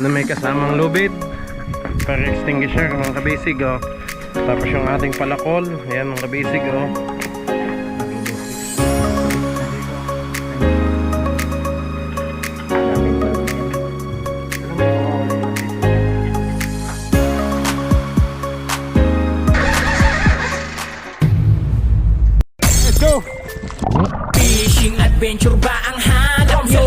na may kasamang lubid, fire extinguisher mga kabisig oh. Tapos yung ating palakol, ayan mga kabisig oh. Fishing adventure ba ang hanap nyo?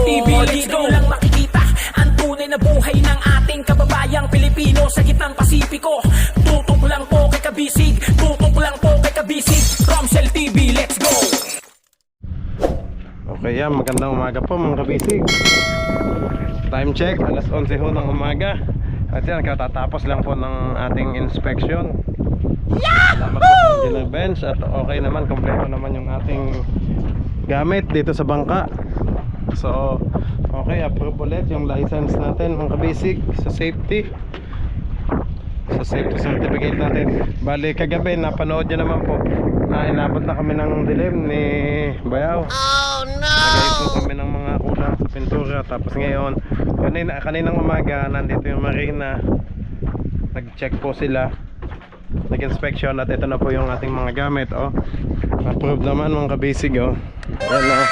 Dito lang makikita ang tunay na buhay ng ating kababayang Pilipino sa gitnang Pasipiko. Tutok lang po kay Kabisig, tutok lang po kay Kabisig. Romsel TV, let's go! Okay yan, magandang umaga po mga kabisig. Time check, alas 11 ho ng umaga. At yan, katatapos lang po ng ating inspection. Salamat po sa Engineer Bench. At okay naman, kompleto naman yung ating gamit dito sa bangka. So, okay, approve ulit yung license natin mga kabisig sa safety. Sa safety certificate natin. Bali, kagabi, napanood nyo naman po na inabot na kami ng dilim ni Bayaw. Oh no! Nagay po kami ng mga kulang sa pintura. Tapos ngayon, kaninang umaga, nandito yung marina. Nag-check po sila, nag-inspection, at ito na po yung ating mga gamit oh. Approved naman mga kabisig oh. Yan oh.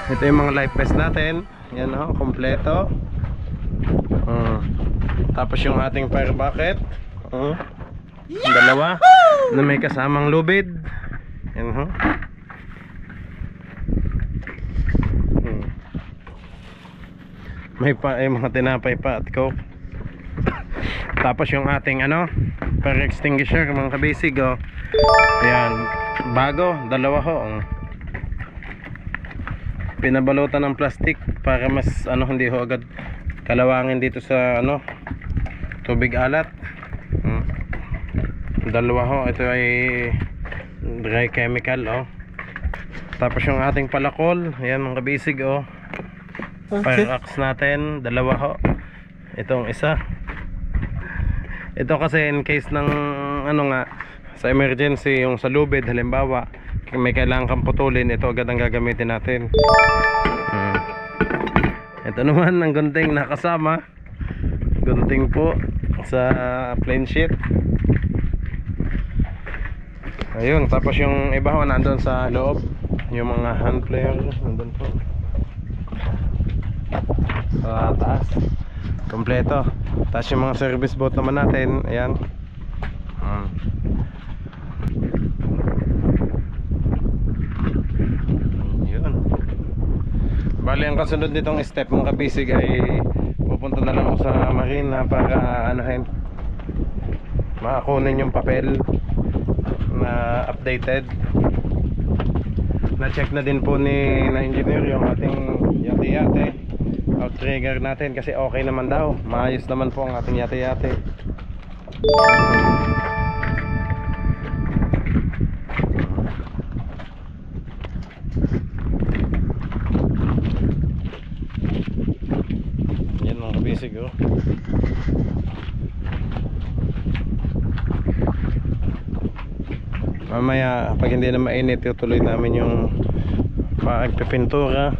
Ito yung mga life vest natin. Yan oh, kompleto. Tapos yung ating fire bucket dalawa na may kasamang lubid. Yan ho. May mga tinapay pa at coke. Tapos yung ating fire extinguisher mga kabisig oh. Ayan, bago, dalawa ho pinabalutan ng plastic para mas hindi ho agad kalawangin dito sa tubig alat. Dalawa ho, ito ay dry chemical oh. Tapos yung ating palakol, ayan mga kabisig oh. Fire axe natin, dalawa ho. Itong isa. Ito kasi in case ng sa emergency, yung sa lubid halimbawa may kailangan kang putulin, ito agad ang gagamitin natin. Ito naman ang gunting nakasama. Gunting po sa plain sheet. Ayun, tapos yung iba ho nandun sa loob. Yung mga hand player nandun po sa taas. Kompleto. Tapos yung mga service boat naman natin, ayan. Bali ang kasunod nitong step mga kabisig ay pupunta na lang ako sa marina para makakunin yung papel na updated. Na-check na din po na engineer yung ating yate-yate outrigger natin kasi okay naman daw. Maayos naman po ang ating yate-yate. Siguro mamaya pag hindi na mainit tutuloy namin yung pagpipintura.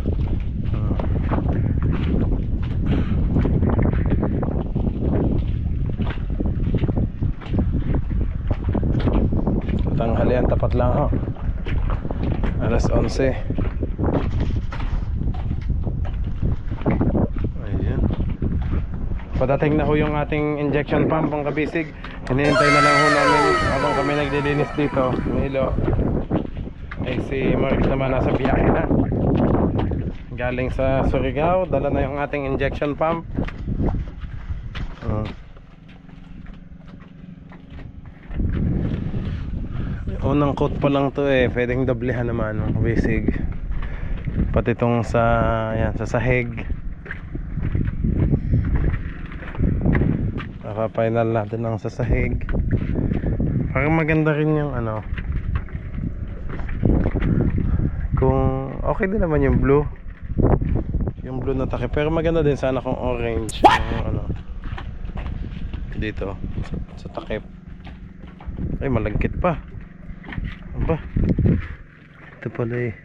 Tanghalian tapat lang ho, alas 11. Padating na ho yung ating injection pump ang kabisig. Hinihintay na lang ho namin habang kami nagdilinis dito. Milo ay si Mark naman nasa biyahe na galing sa Surigao. Dala na yung ating injection pump. Unang coat pa lang to pwedeng doblehan naman ang kabisig. Pati itong sa sahig. Final natin ang sasahig. Parang maganda rin yung kung okay din naman yung blue na takip, pero maganda din sana kung orange yung dito sa takip. Ay malagkit pa. Ano ba? Ito pala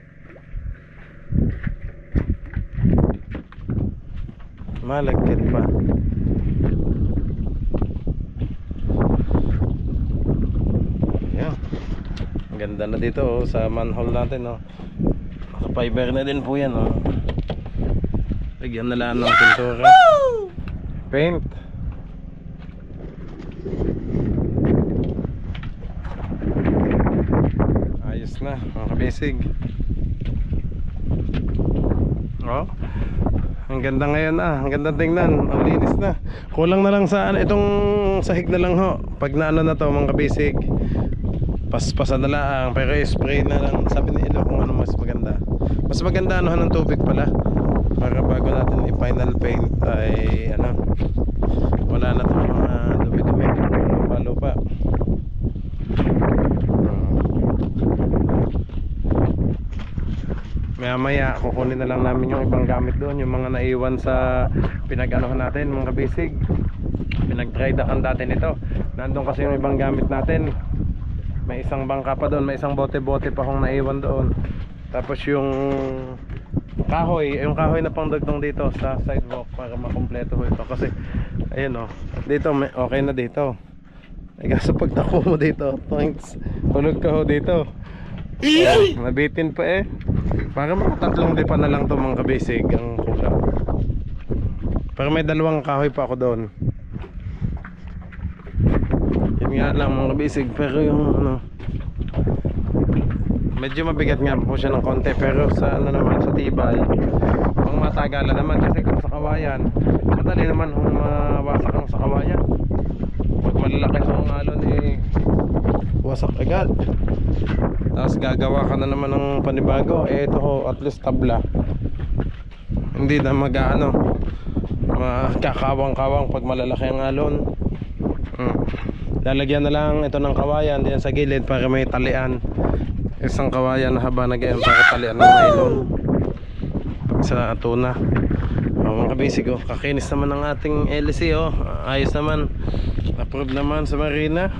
Malagkit pa. Yan. Ang ganda na dito oh, sa manhole natin oh. Fiber na din po yan oh. Lagyan na lang ng pintura. Paint. Ayos na mga kabisig. Oh, ang ganda ngayon ang ganda tingnan, ang linis na. Kulang na lang sa itong sahig na lang ho. Pag naano na to mga kabisig, paspasan na lang, pero spray na lang. Sabi ni Ilo kung ano mas maganda. Mas maganda anuhan ng tubig pala. Para bago natin i-final paint ay ano, wala na itong mga dumi-dumi, lupa-lupa. Maya kukunin na lang namin yung ibang gamit doon, yung mga naiwan sa pinag-anuhan natin mga kabisig. Pinag-drydakan natin ito. Nandun kasi yung ibang gamit natin. May isang bangka pa doon, may isang bote-bote pa akong naiwan doon. Tapos yung kahoy na pangdagtong dito sa sidewalk para makumpleto ho ito. Kasi ayun oh, dito okay na dito. Ay kaso pag tako mo dito, thanks, hulog ka ho dito. Nabitin pa eh. Para mga 3 dipa na lang to mga kabisig ang kulang. Pero may 2 kahoy pa ako doon. Yun nga lang mga kabisig. Pero yung ano, medyo mabigat nga po siya ng konti. Pero sa ano naman, sa tibay, pang matagalan naman. Kasi kung sa kawayan, madali naman kung mawasak ang sa kawayan. Pag malalaki ang alon eh, wasak agad. Tapos gagawa ka na naman ng panibago. Eh ito ho, at least tabla. Hindi na mag-ano, makakawang-kawang pag malalaki ang alon. Lalagyan na lang ito ng kawayan diyan sa gilid para may talian. Isang kawayan na haba na ganyan para talian ng nylon pag sa tuna. Mga kabisig oh, kakinis naman ng ating LC oh. Ayos naman, approve naman sa marina.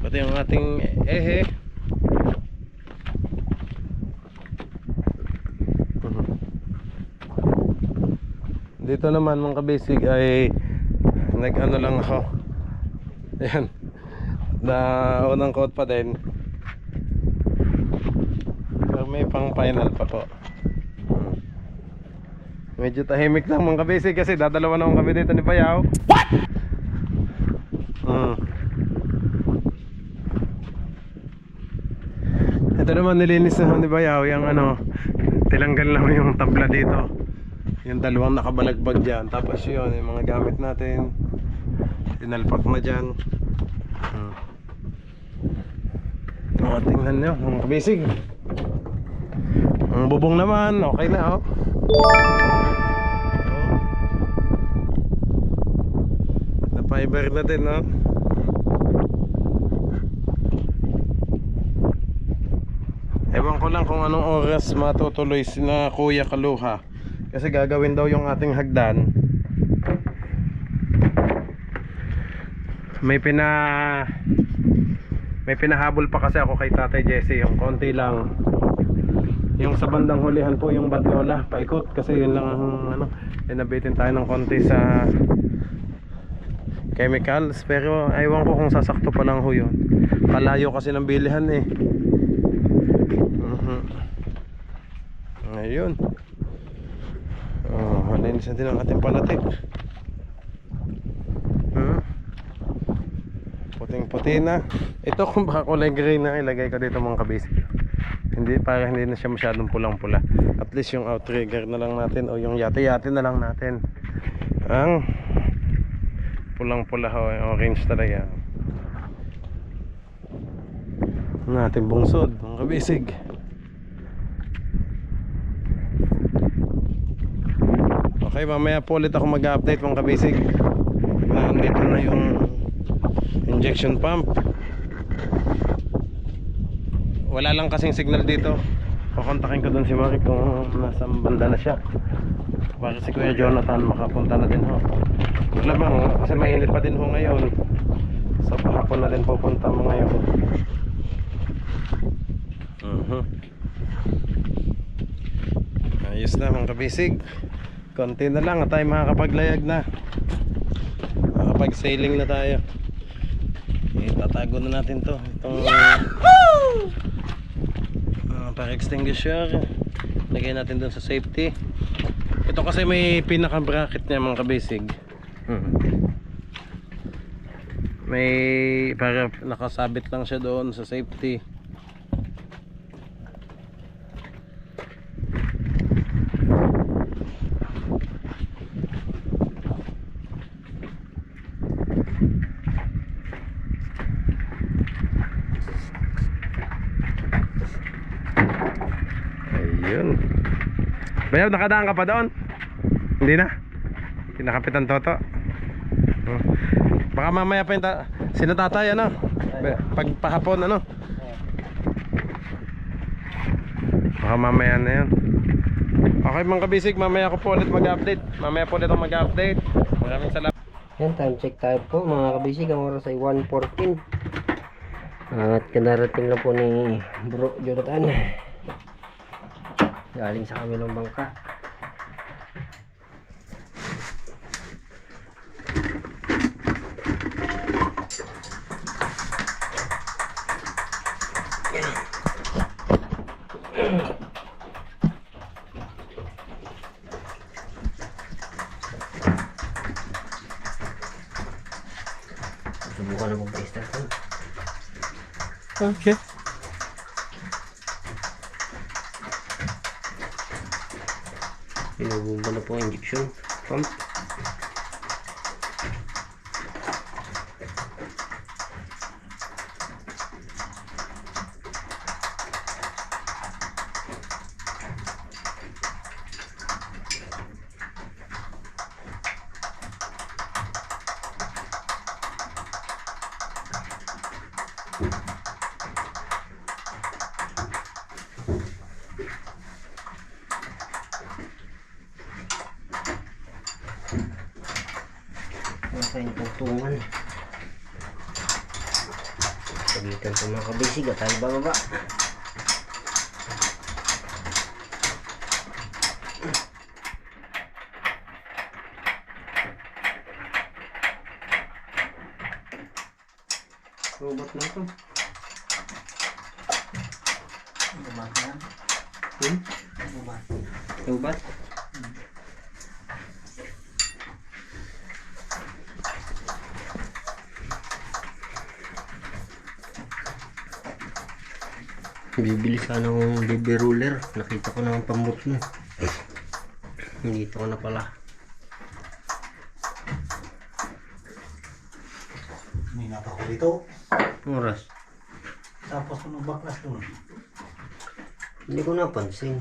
Pati yung ating ehe. Dito naman mga kabisig ay nag-ano lang ako. Ayan, na unang coat pa din. Pero may pang final pa po. Medyo tahimik lang mga kabisig kasi dadalawa na kami dito ni Bayaw. What? Ito naman nilinis na ni Bayaw yung ano, tilanggal lang yung tabla dito. Yung 2 nakabalagbag dyan. Tapos yun, yung mga gamit natin tinalpak na dyan. Tingnan nyo mga kabisig. Ang bubong naman okay na oh. Na fiber na din oh. Ewan ko lang kung anong oras matutuloy sina Kuya Kaluha. Kasi gagawin daw yung ating hagdan. May pinahabol pa kasi ako kay Tatay Jesse, yung konti lang. Yung sa bandang hulihan po yung Batlola, paikot kasi yun lang ang ano, inabitin tayo ng konti sa chemicals. Pero aywan ko kung sasakto pa lang ho yun. Kalayo kasi ng bilihan eh. Ayun. Oh, malinis din ang ating palatik. Puting-puti na. Ito kung baka kulay green na ilagay ko dito mga kabisig. Hindi, para hindi na siya masyadong pulang-pula. At least yung outrigger na lang natin o yung yate-yate na lang natin. Ang pulang-pula ho, orange talaga. Ang ating bungsod mga kabisig. Okay, mamaya po ulit ako mag-update mga kabisig. Nandito na yung injection pump. Wala lang kasing signal dito. Kukontakin ko dun si Marik kung nasa banda na siya. Para si Kuya Jonathan makapunta na din ho. Wala bang, kasi mainit pa din ho ngayon. So pahapon na din pupunta mo ngayon. Ayos na mga kabisig. konti na lang at tayo makakapaglayag na. Makakapag-sailing na tayo. Itatago na natin to. Itong fire extinguisher. Lagay natin dun sa safety. Ito kasi may pinaka-bracket niya mga kabisig. May para nakasabit lang siya doon sa safety. Ayun. Bayaw, nakadaan ka pa doon? Hindi na? Kinakapitan Toto. Baka mamaya pa yung sino tatay ano? Pag pahapon ano? Baka mamaya na yan. Okay mga kabisig, mamaya ko po ulit mag-update. Mamaya po ulit ako mag-update. Maraming salamat. Yan, time check tayo po mga kabisig. Ang oras ay 1:14. At kanarating lang po ni Bro Jonathan galing sa kabilang bangka. Subukan na mag-start ko. Okay. Pinubumba na po ang injection pump. Nasa yung tungtungan. Pagitan po mga kabisig at tayo bababa. Robot lang ito. Robot na? Robot? Bibili sana akong baby ruler. Nakita ko naman pamut mo. Dito ko na pala. May napako dito. Oras. Tapos kung nagbaklas doon. Hindi ko napansin.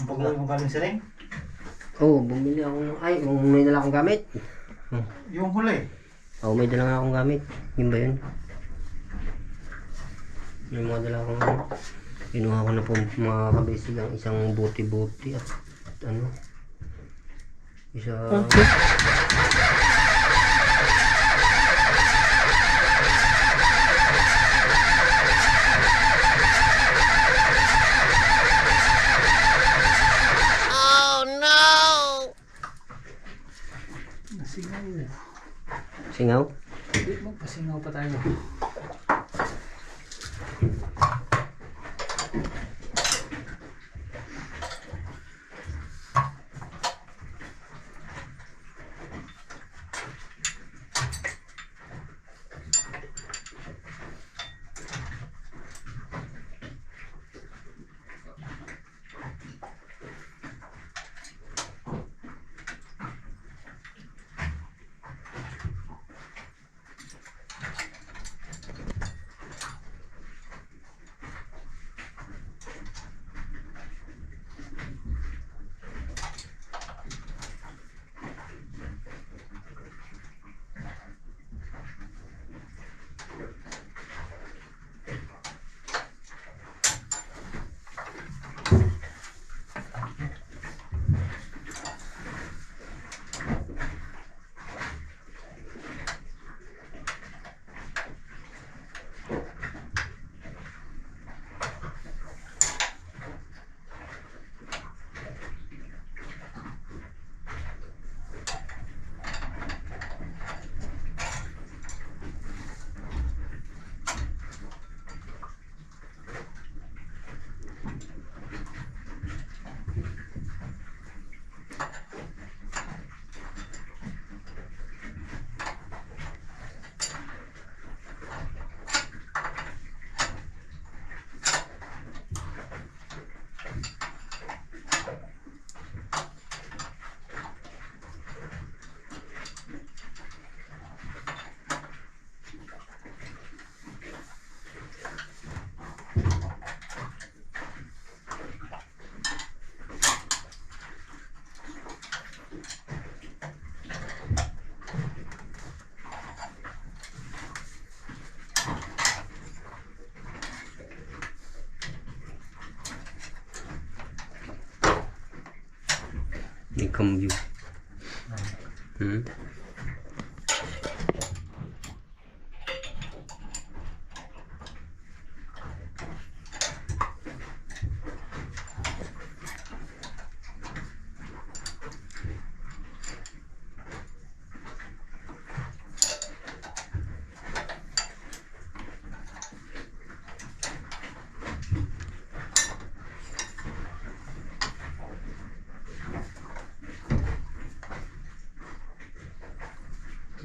Ang pagawin mo galing siring? Oo, bumili ako ng... Ay, may dala akong gamit. Yung huli. Oo, may dala nga akong gamit. Yun ba yun? May mga dala akong... Kinuha ko na po mga kabisig ang isang buti-buti at ano... Isa... Nasingaw. Singaw? Hindi, magpasingaw pa tayo.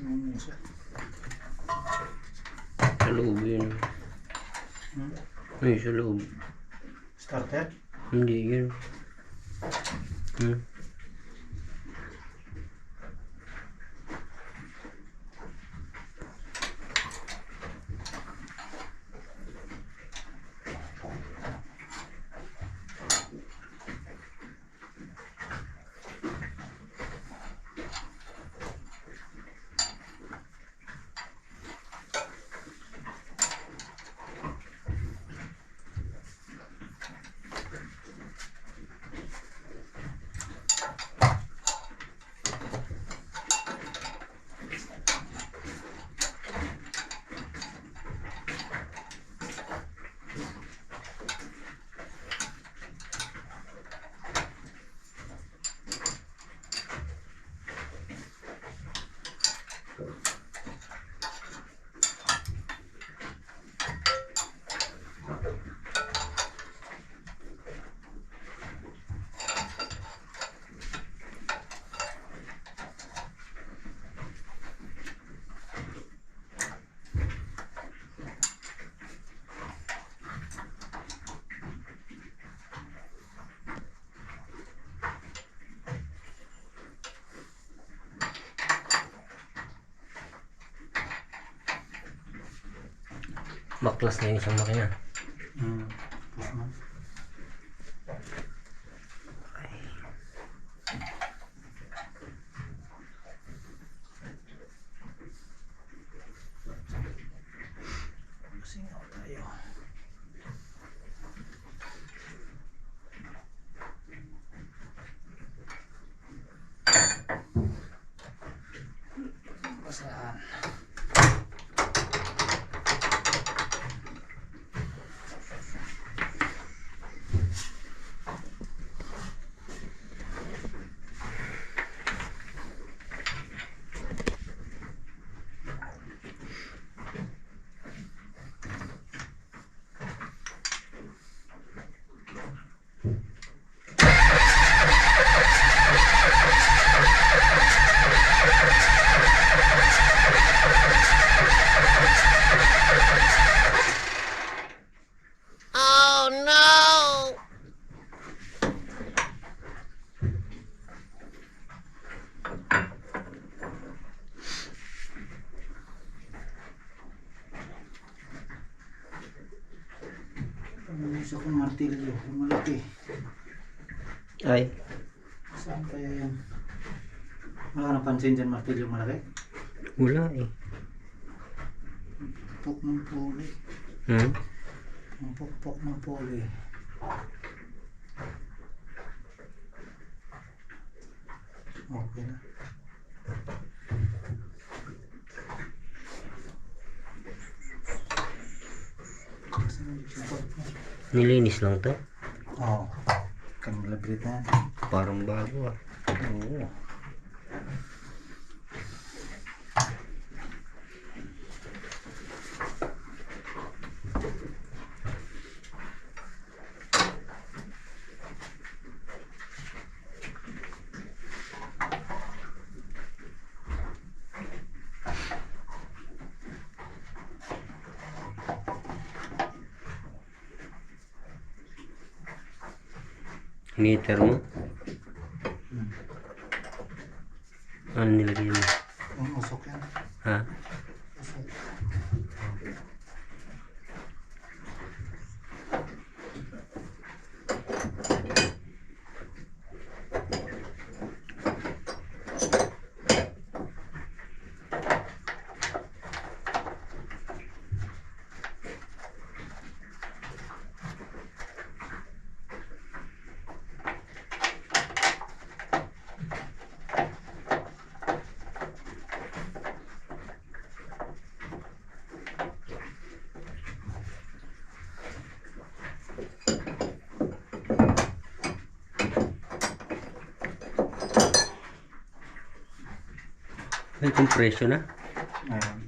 Sa loob yun. Ay, sa loob. Starter? Hindi yun. Baklas na yung isang makina. Push mo. Singaw tayo. Basahan. Isa kong martilyo, yung malaki. Ay, Saan kaya yan? Wala ka napansin dyan martilyo malaki? wala eh. Pukpok ng puli. Ang pukpok ng puli. Okay na. Nilinis lang to. Oo. Kami labrit na yan. Parang bago ah. Oo. Meter mo? Ano nilagay mo? Ang usok yan. Ha? Usok. May kompresyo na. Ayan.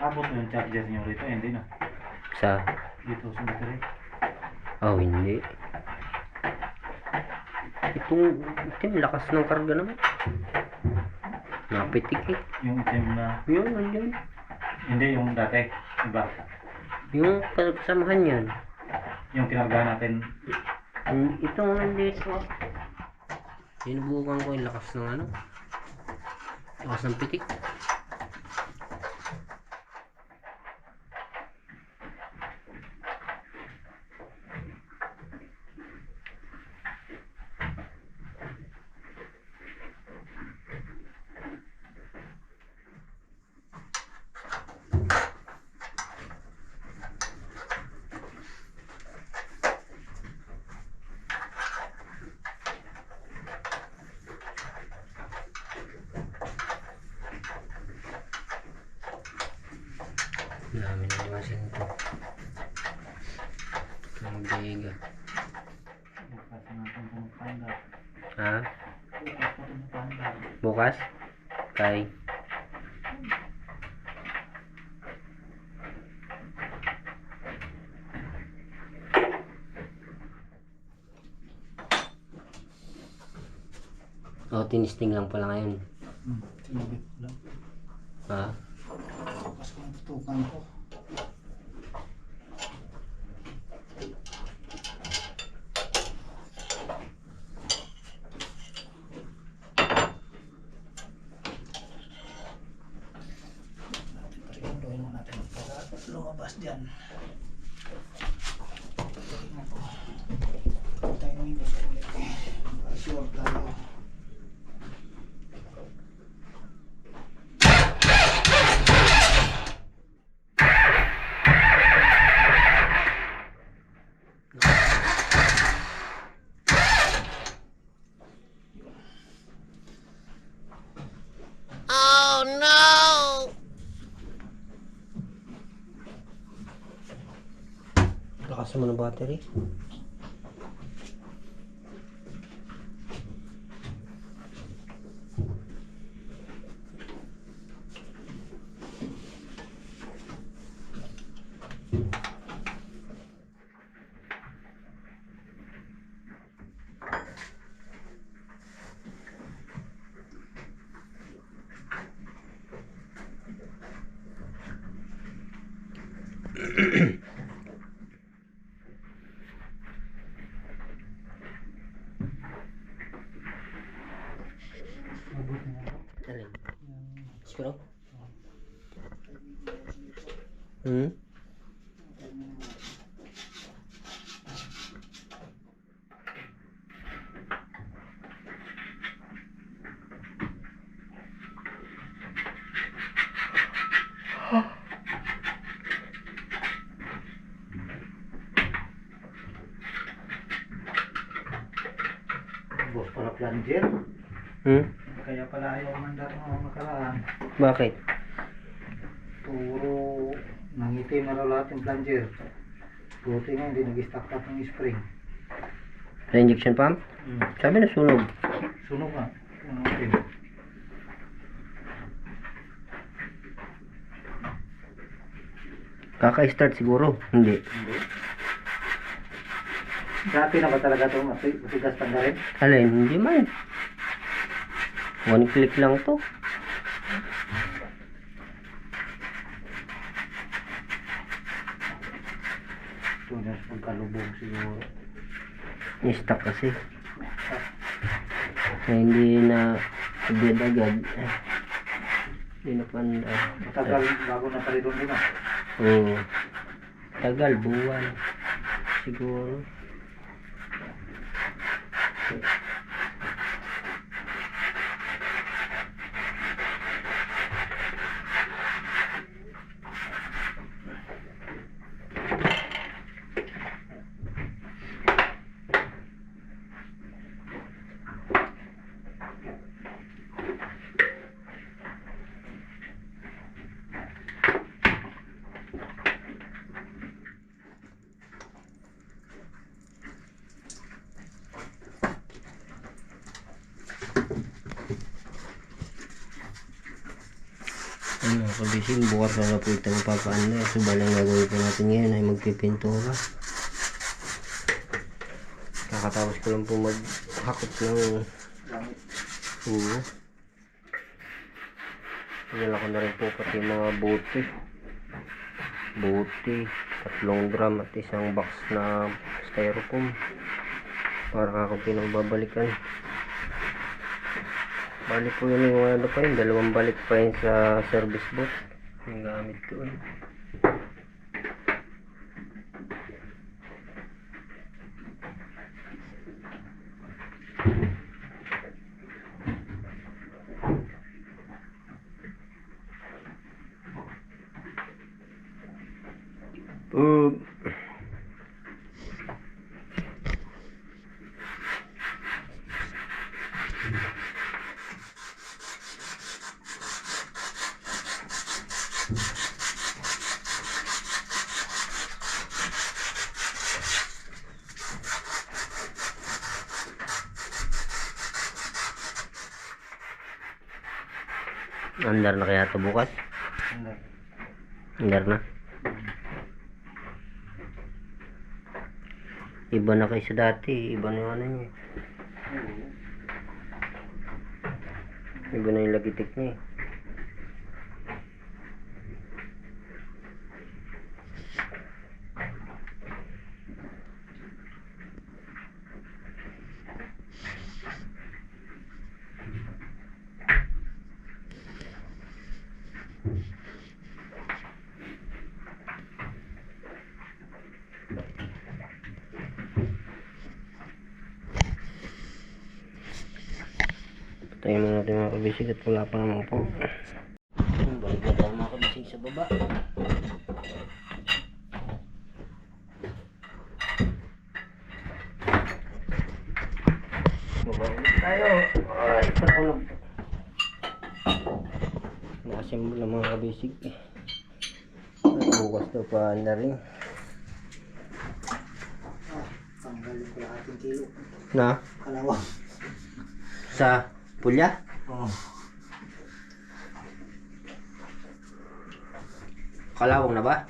Abot mo yung charger niyo rito, hindi na. Sa, Dito sa battery. oh hindi. Itong lakas ng karga naman. Napitik eh. Yung item na, Yun, yun. hindi yung dati. Iba. Yung kasamahan yan. Yung kinarga natin. Ito dito. Sinubukan ko yung lakas ng ano. Lakas ng pitik. Dami na limasin ito. Ang biga. Bukas natin kung panda. Ha? Bukas pa rin panda. Bukas? Kay? Oh, tinisting lang pala ngayon. Tinubit ko lang. Ha? Bukas ko yung tutukan ko. Parinduin mo natin para lumabas dyan. Tingnan ko. Timing ko sa ulit. Para sure tayo. Lakas mo ng battery. Mabuti na. Alin? Siguro? Hmm? Boss pala plunger. Hmm? Kaya pala ayaw mandar mo nakaraan. Bakit? Puro nangitim na raw lahat yung plunger. Buti nga hindi nag-stock up ng spring. Sa injection pump? Sabi na sunog. Sunog nga. Nangitim. Kaka-start siguro? Hindi. Hindi. Dati na ba talaga ito matigas tanggalin? Alin? Hindi man. One click lang to. Tunas pagkalubog siguro. Ni-stuck kasi. Kaya hindi na agad-agad. Hindi na panda. Tagal bago na paridon din ah. Oo. Tagal, buwan. Siguro. Ano mga kabisig, bukas na po ito mapapaanda. So balang gagawin po natin ngayon ay magpipintura. Kakatapos ko lang po maghakot ng ulo. Pinala ko na rin po pati mga bote, 3 drum at isang box na styrofoam para kung pinagbabalikan. Bali po yun yung ano pa yun, 2 balik pa yun sa service boat yung gamit ko yun. Andar na kaya ito bukas? Andar na? Iba na kayo sa dati, iba na yung ano niya. Iba na yung lagitik niya. Patayin mo natin mga kabisig at wala pa naman po. Balik na tayo mga kabisig sa baba. Baba ulit tayo. Ay, pakulog. Nakasimble ng mga kabisig. At bukas daw pa na rin. Tanggalin ko lang ating kilo. Na? Kalawang. Sa pulya? Oo. Kalawang na ba?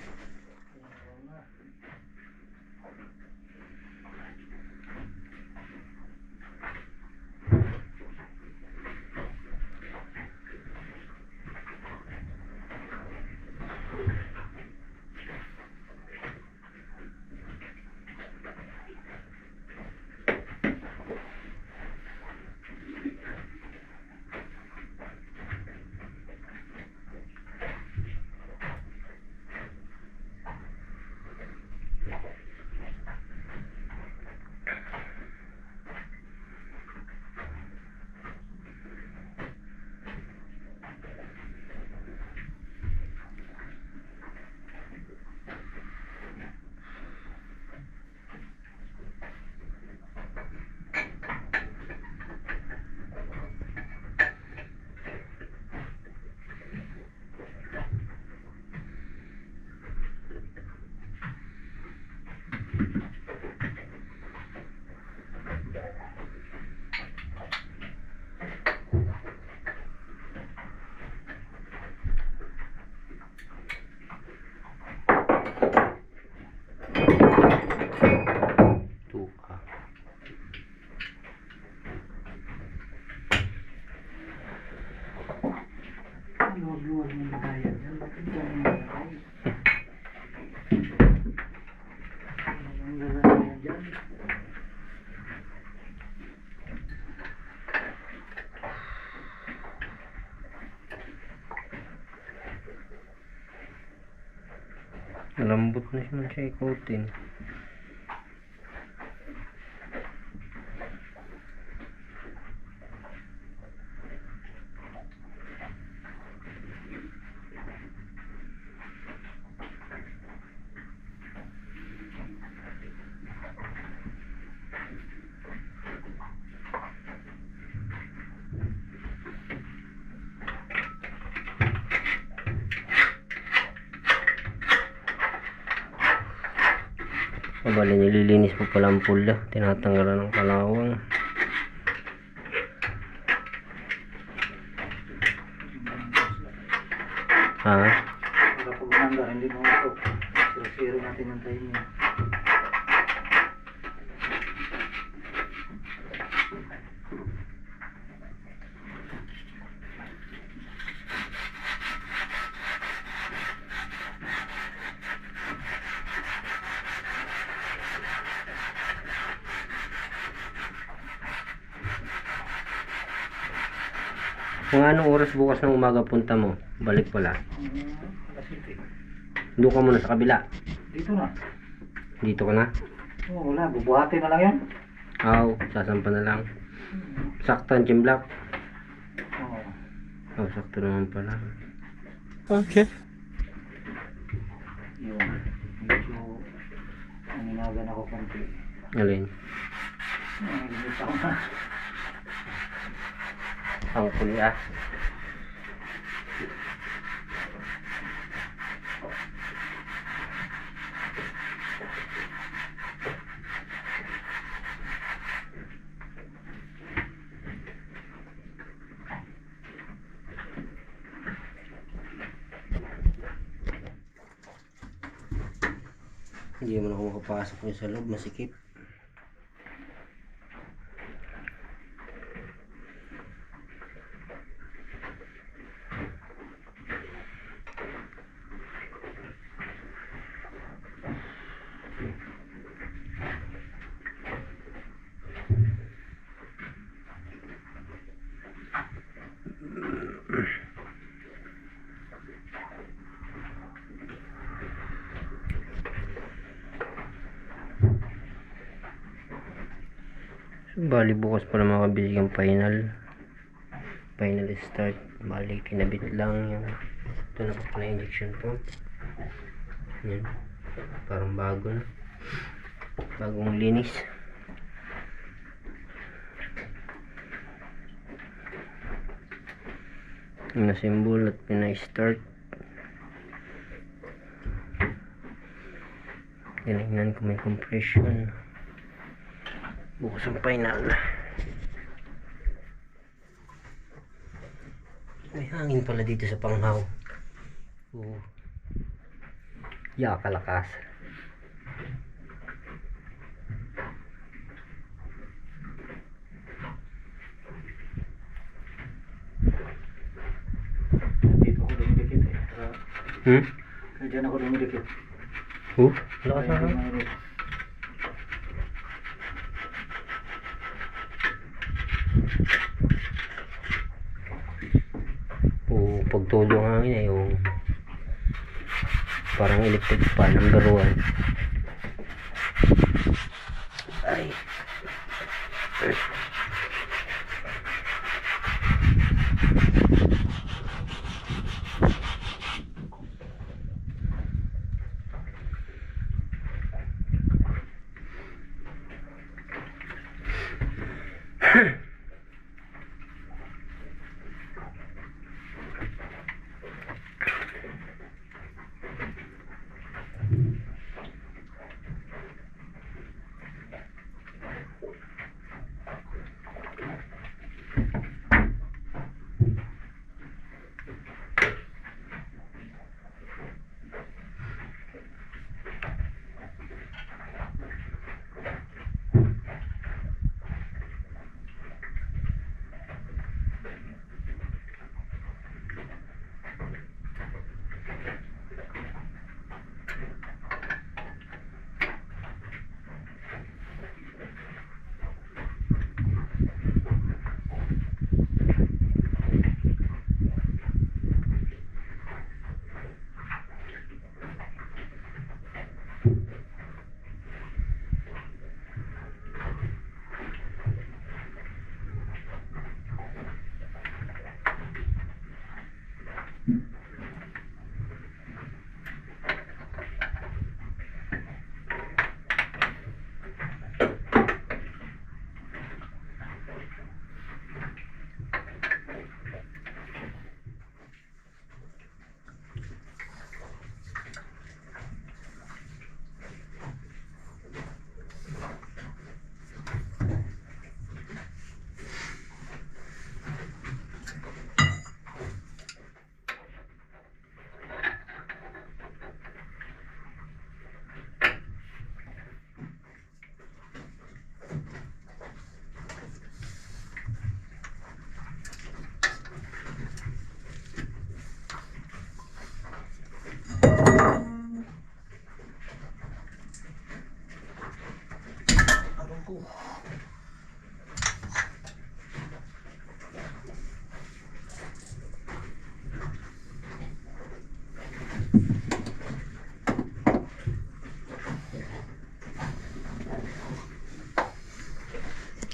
Luwag-luwag ng bayan yan. Bakit dyan yung bahay? Ang lalaki dyan. Lambot na siya ikutin. Bali nililinis po pala ang pulya, tinatanggalan ng kalawang. Ha? Para pag umandar, hindi mo 0-0 natin yung timing. Kung anong oras bukas ng umaga punta mo, balik pala. Kasi Doon ka muna sa kabila. dito na. Dito ka na. Oh, wala, bubuhatin na lang yan. Aw, sasampa na lang. Sakto ang Jim-Black. Oh, Oh, sakto naman pala. Okay. yun. Medyo naninagan ako konti. Alin? Nangingit ako na. Ang kuli ah. Hindi mo na ako makapasok yung sa loob, masikip. Bali bukas pala mga kabisig ang final start. Bali kinabit lang yung ito na pa na injection pump. Yan, parang bago na, bagong linis. Na-symbol at pina-start. Tinignan ko may compression. Bukas ang final. May hangin pala dito sa panghaw. Kalakas. Dito ako dumidikit eh. Diyan ako dumidikit. Lakas na hangin. Pagtulo ng hangin ay yung parang electric fan ang garuan. Ay.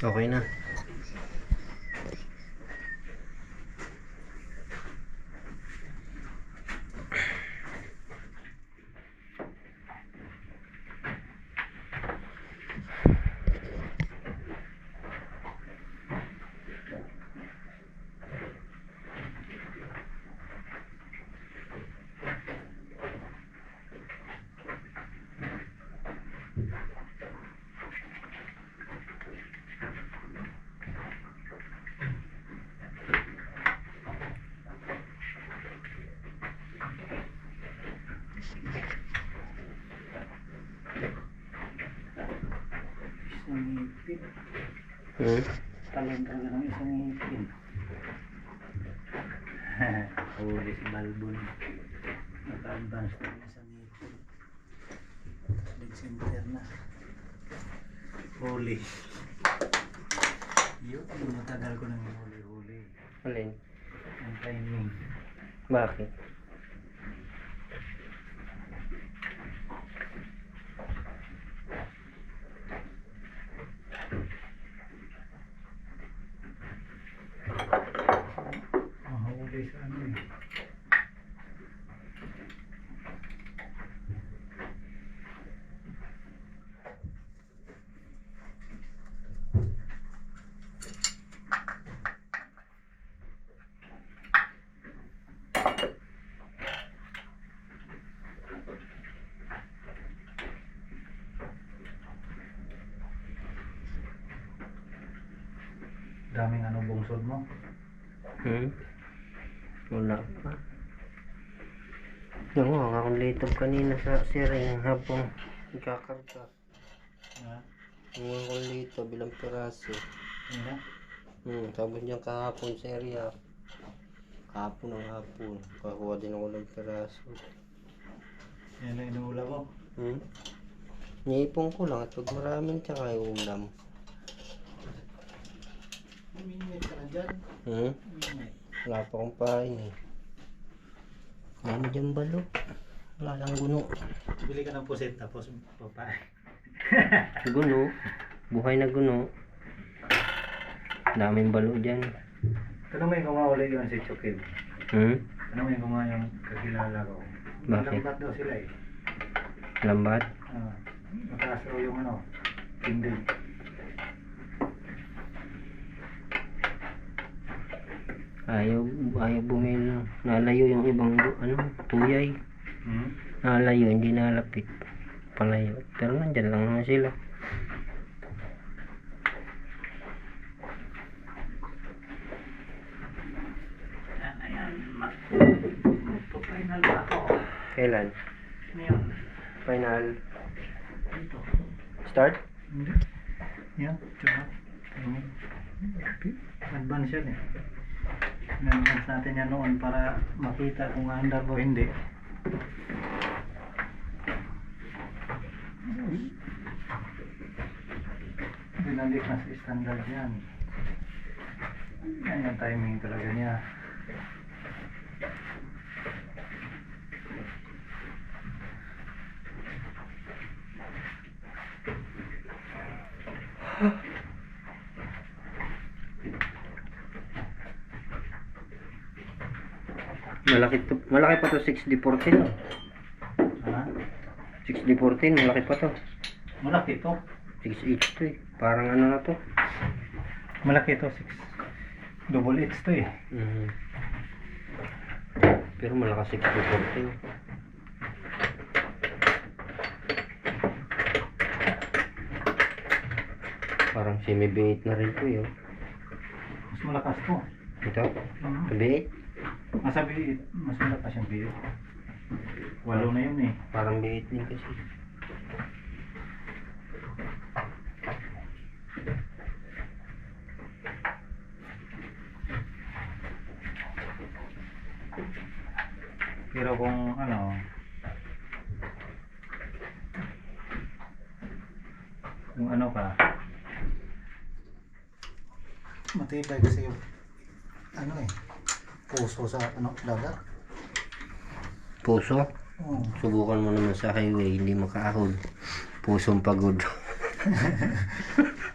Okay na. Isang ngipin. Talent talaga ng isang ngipin. Huli si Balbon. Naka-advance na yung isang ngipin. Dead center na. Huli. Yun, matagal ko nang huli-huli. Alin? Ang timing. Bakit? Mahuli sa ano eh. Daming ano bungsod mo. Wala pa. Nanguha nga akong litog kanina sa siring habang nagkakarga. Ha? Nanguha akong litog bilang piraso. Ano? Tapos niya kahapon sa area. Kahapon ng hapon. Kakuha din ako ng piraso. Yan ang inuula mo. Niipon ko lang at pag maraming tsaka yung ulam. Minute ka na dyan. Minute. Wala pa akong pain eh. Dami dyan balo. Wala lang guno. Bili ka ng pusit tapos papain. Guno. Buhay na guno. Daming balo dyan. Tanungin ko nga ulit yun si Chukib. Tanungin ko nga yung kakilala ko. Bakit? Lambat daw sila eh. Lambat? Mataas raw yung ano. Tindig. Ayaw bumili. Nalayo yung ibang tuyay. Nalayo, hindi nalapit. Palayo. Pero nandyan lang naman sila. Ayan. Magpa-final ba ako? Kailan? Ano yun? Final. Dito. Start? Hindi. Yan. Tsaka. Advance yan eh. In-advance natin yan noon para makita kung andar o hindi. Binalik na sa standard yan. Yan yung timing talaga niya. Malaki pa to 6D14. Ha? 6D14, malaki pa to. Malaki to. 6H to eh. Parang ano na to. Malaki to. 6. Double H to eh. Pero malakas 6D14. Parang semi-B8 na rin to yun. Mas malakas to. Ito? B8? Mas malakas yung B8. 8 na yun eh. Parang B8 din kasi. Pero kung ano, kung ano ka, matibay kasi yung ano eh, puso sa ano, dagat. Puso? Oo. Subukan mo naman sa highway, hindi makaahon. Pusong pagod.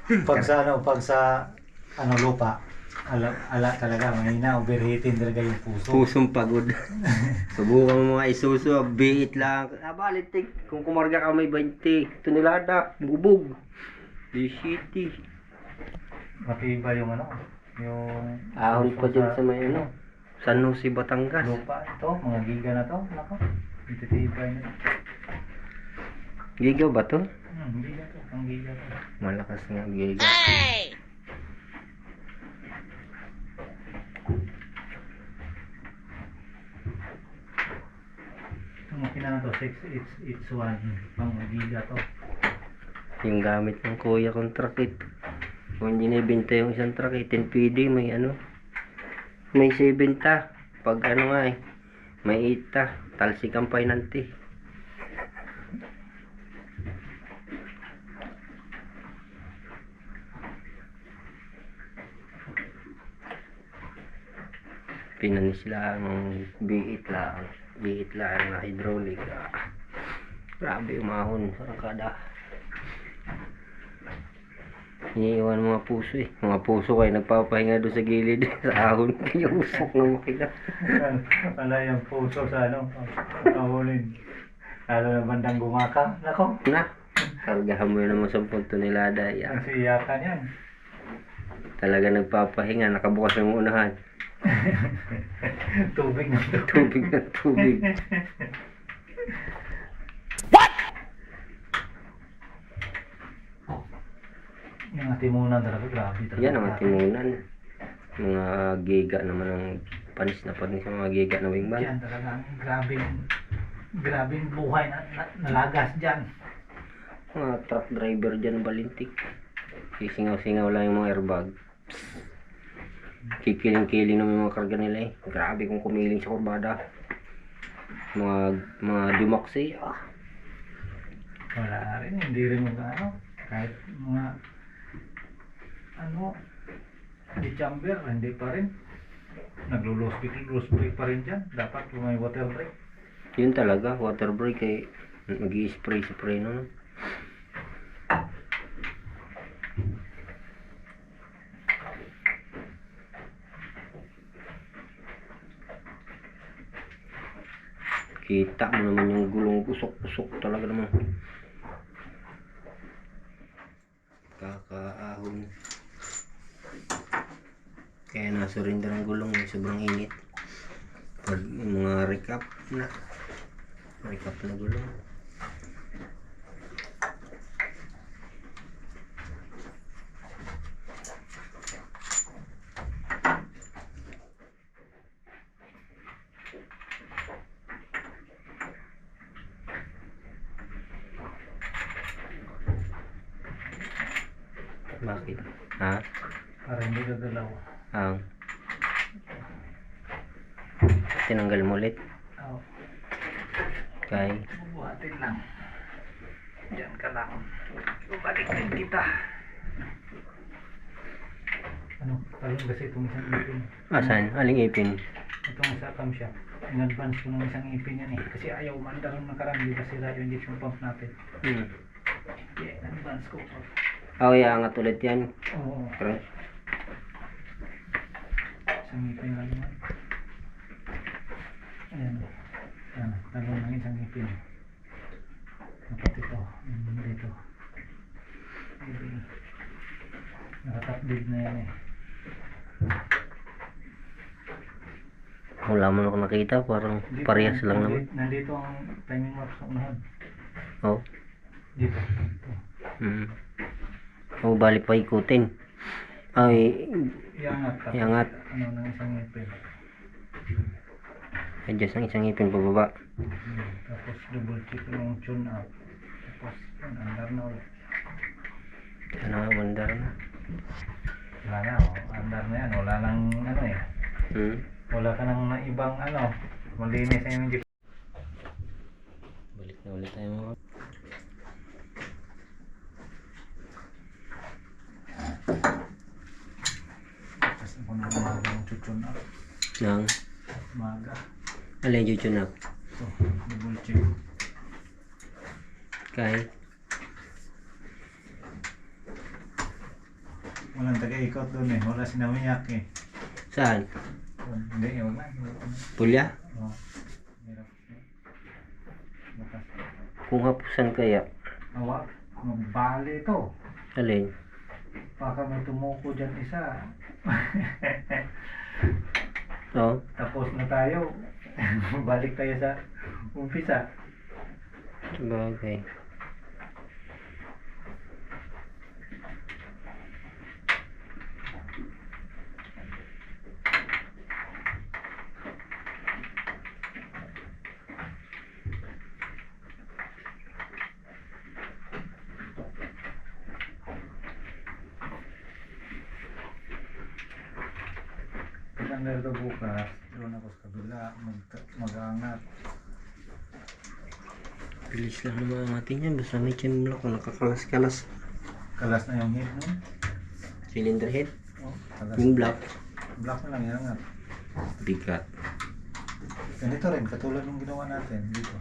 Pag sa lupa, ala talaga, mahina, overheating talaga yung puso. Pusong pagod. Subukan mo mga isuso, biit lang. Balitik. Kung kumarga ka may 20, tonelada, bubog. Di city. Matibay yung yung Ahon pa puso dyan sa may San Jose, Batangas. lupa. Ito, mga giga na to. Nako, matitibay na. Giga ba to? Giga to, ang giga to. Malakas nga giga. Ang makina na to, 681, pang giga to. Yung gamit ng kuya kong truck ito. Kung hindi nabinta yung isang truck, 10 PD, may may 70. Pag may 8. Talsik ang painanti. Pinanis lang, biit lang na hydraulic. Grabe umahon sa kada. Iniiwan mga puso Mga puso kayo nagpapahinga doon sa gilid sa ahon. Kaya usok ng makina. Wala yung puso sa kahulin. Lalo na bandang gumaka. Nako, Na, kargahan mo yun ng 10 tonelada. ang siyakan yan. Talaga nagpapahinga, nakabukas yung unahan. Tubig na to. Tubig na tubig. Yung atimunan talaga, grabe talaga. Yan ang atimunan. Mga giga naman ang panis na panis sa mga giga na wingman. Yan talaga, grabing buhay na nalagas dyan. Mga truck driver dyan balintik. Sisingaw-singaw lang yung mga airbag. Kikiling-kiling ng mga karga nila Grabe kung kumiling sa kurbada. Mga Dumaxi. Wala rin, hindi rin kahit mga di chamber, hindi pa rin. Naglo-loose brake pa rin dyan. Dapat kung may water brake. Yun talaga, water brake mag-i-spray sa preno. Kita mo naman yung gulong usok-usok talaga naman. Kakaahon. Kaya nasurrender ang gulong sobrang init. Pag mga recap na gulong. Bakit? Ha? Para hindi gagalaw. Ang tinanggal mo ulit kay Buhatin lang. Diyan ka lang. Balik din kita. Talong kasi itong isang ipin. asan? Aling ipin? Itong isa cam siya. In advance ko ng isang ipin yan Kasi ayaw mandar ng nakarang di kasi yung injection pump natin. Kaya in advance ko. Iangat ulit yan. Oo. Pero, Isang ipin lang naman. Ayan. Ayan. Talong ng isang ipin. Dapat ito. Dito. Nakatapdid na yan wala mo na ako nakita, parang parehas lang naman. Nandito ang timing mark sa unahan. Oh. Dito. Balik pa ikutin. Ay, Iangat. Tapos, iangat. ng isang ipin. Adjust ang isang ipin pababa. Tapos double check yung tune up. Tapos andar na ulit. Ano nga, mandar na. Wala na. Andar na yan. Wala nang wala ka nang ibang malinis na yung injection. Balik na ulit tayo mga. Tapos ako na yung tune up. Nang, Maga. alay yung tune up. So, double check. Kay, Walang taga-ikot doon eh. Wala sinamiyak eh. Saan? Hindi, wala. Pulya? Oh. Hirap. Bakas. Kung hapusan kaya. Awa, magbali ito. Alin? Baka may tumuko dyan isa. Oh, Tapos na tayo. Balik tayo sa umpisa. bagay. Pag ang narito bukas, doon ako sa kabila, mag-aangat. Bilis lang naman natin yan. Basta may chimla ko nakakalas-kalas. Kalas na yung head nun. Cylinder head. Oh, kalas. Yung black. Black na lang, iangat. Bigat. Ganito rin, katulad ng ginawa natin dito.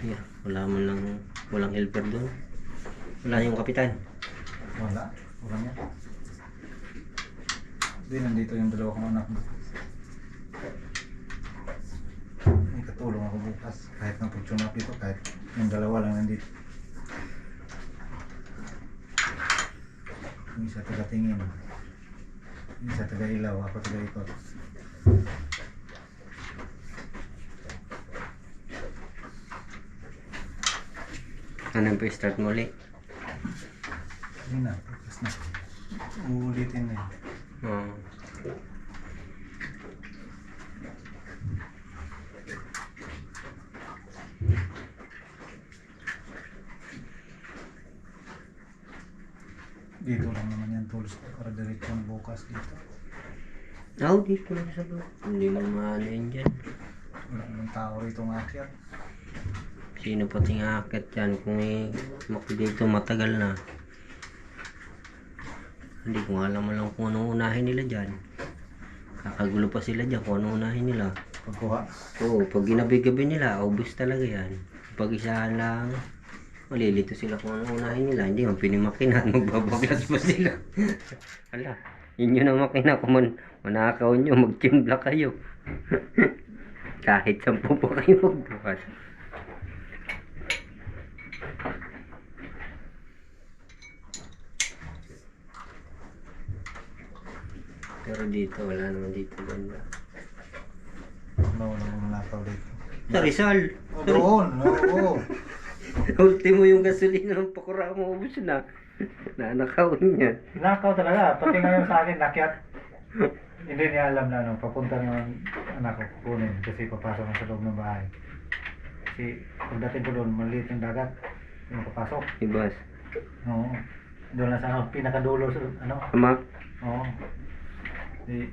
Yeah, wala man lang, walang helper doon. Wala yung kapitan. Wala, wala yan. Hindi, nandito yung dalawa kong anak. May katulong ako bukas. Kahit ng pagtune up dito, kahit yung dalawa lang nandito. Yung isa taga-tingin. Yung isa taga-ilaw, ako taga-ikot. Anong pa-start mo ulit? Hindi na, bukas na. Uulitin na yun. Oh. Dito lang naman yan tools ko para diretso ang bukas dito. Dito lang sa loob. Hindi man maano yun dyan. Wala namang tao rito ng akyat. Sino pati nga akit yan kung dito matagal na. Hindi ko alam lang kung anong unahin nila dyan. Kakagulo pa sila dyan kung anong unahin nila. Pagkuha. Oo, pag ginabi-gabi nila, obvious talaga yan. Pag isahan lang, malilito sila kung anong unahin nila. Hindi man pinimakina, magbabaglas pa sila. Hala, yun yun ang makina. Kung manakaw nyo, mag-chimbla kayo. Kahit 10 pa kayo magbukas. Pero dito, wala naman dito banda. Wala namang manakaw dito. Sa Rizal! Doon, oo. Ultimo yung gasolina ng pakura mo, ubus na. Nanakawin niya. Nakaw talaga. Pati ngayon sa akin, nakyat. Hindi niya alam na ano, papunta naman anak ko kukunin kasi papasok na sa loob ng bahay. Kasi pagdating ko doon, maliit yung dagat. Yung papasok. Ibas. Oo. Doon lang sa ano, pinakadulo sa ano. Amak. Oo. Di,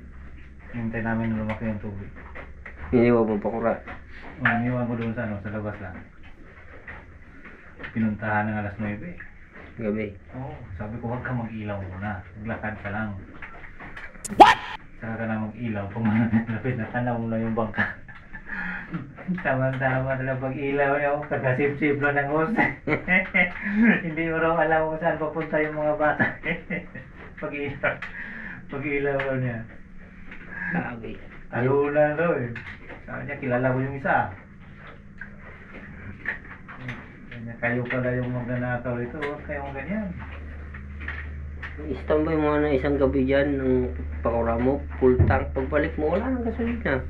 hintay namin na lumaki yung tubig. Iniwa mo pakura. Maniwan ko doon sa ano, sa labas lang. Pinuntahan ng alas 9. Gabi. Oo, sabi ko huwag ka mag-ilaw muna. Maglakad ka lang. What? Saka ka na mag-ilaw. Kung malapit na tanaw mo na yung bangka. Tama-tama na pag-ilaw yung kagasip-sip lang ng host. Hindi mo raw alam kung saan papunta yung mga bata. Pag-ilaw. Pag-ilaw raw niya. Gabi. Talunan daw eh. Sabi niya, kilala ko yung isa. Kanya, kayo pala yung magnanakaw ito. Huwag kayong ganyan. Istambay mo na isang gabi dyan ng pakura mo, full tank. Pagbalik mo, wala nang gasolina.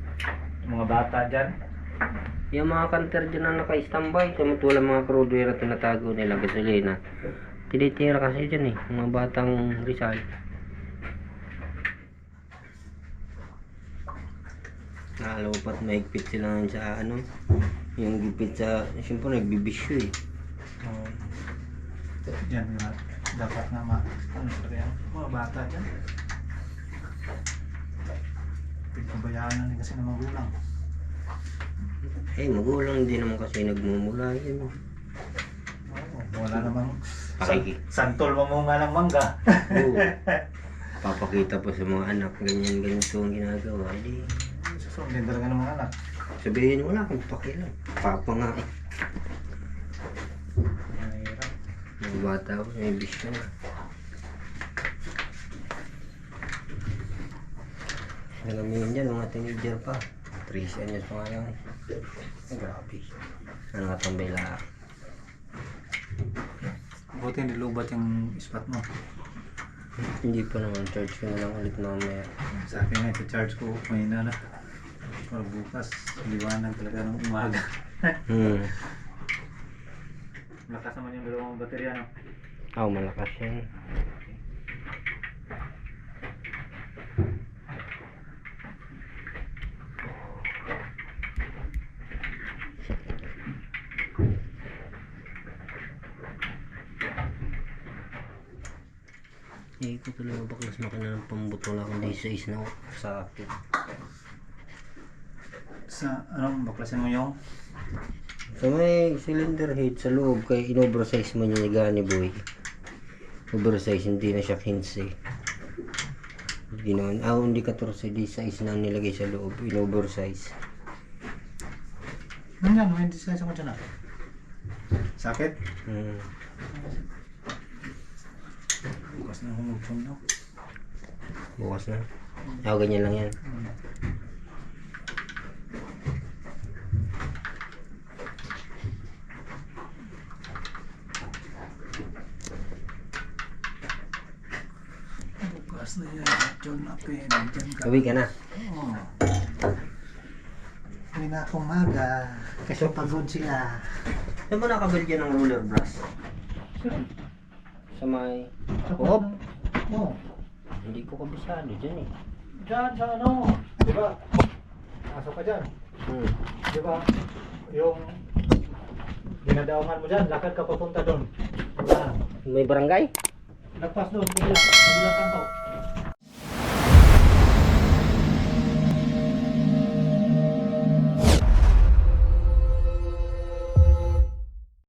Mga bata dyan. Yung mga kanter dyan na naka-istambay, samot wala mga krudwera tinatago nila gasolina. Tinitira kasi dyan mga batang Rizal. Nalopat maigpit sila ngayon sa ano, yung gipit sa, siyempre nagbibisyo Oo. Yan nga. Dapat nga ano ba yan? Mga bata dyan. Pagpabayaan na rin kasi ng magulang. Magulang din naman kasi nagmumula yun. Oo. Wala namang Pakiki. santol mamunga ng mangga. Oo. Papakita pa sa mga anak, ganyan ganito ang ginagawa. Hindi. Susundin talaga ng mga anak. Sabihin, wala akong pakialam. Papa nga Mahirap. Mga bata ko, may bisyo na. Nalamihan dyan, mga teenager pa. 3 anyos pa nga yan. Ay, grabe. Ano nga tambay lahat. Buti nilubat yung spot mo. Hindi pa naman, charge ko na lang ulit mamaya. Sa akin nga, charge ko may na. Para bukas, liwanag talaga ng umaga. Malakas naman yung dalawang baterya, no? Malakas yan. Ko talaga baklas makina ng pambutol akong day sa is na sa akin. Sa, baklasin mo yung? So may cylinder head sa loob kaya in-oversize mo niya ni Gani boy. Oversize, hindi na siya 15. Hindi naman, hindi 14, di size na ang nilagay sa loob, in-oversize. Ano yan? May design sa dyan, sakit? Bukas na humugtong, no? Bukas na. Ganyan lang yan. Bukas na yan. John Apin. Uwi ka na. Oo. Uwi na akong maga. Kasi pagod sila. Saan mo nakabili dyan ng roller brush? Sa may... Oo. Oo. Hindi ko kabisado dyan eh. Diyan sa di ba? Pasok ka dyan. Di ba? Yung dinadaungan mo dyan, lakad ka papunta doon. May barangay? Lagpas doon, bigla kang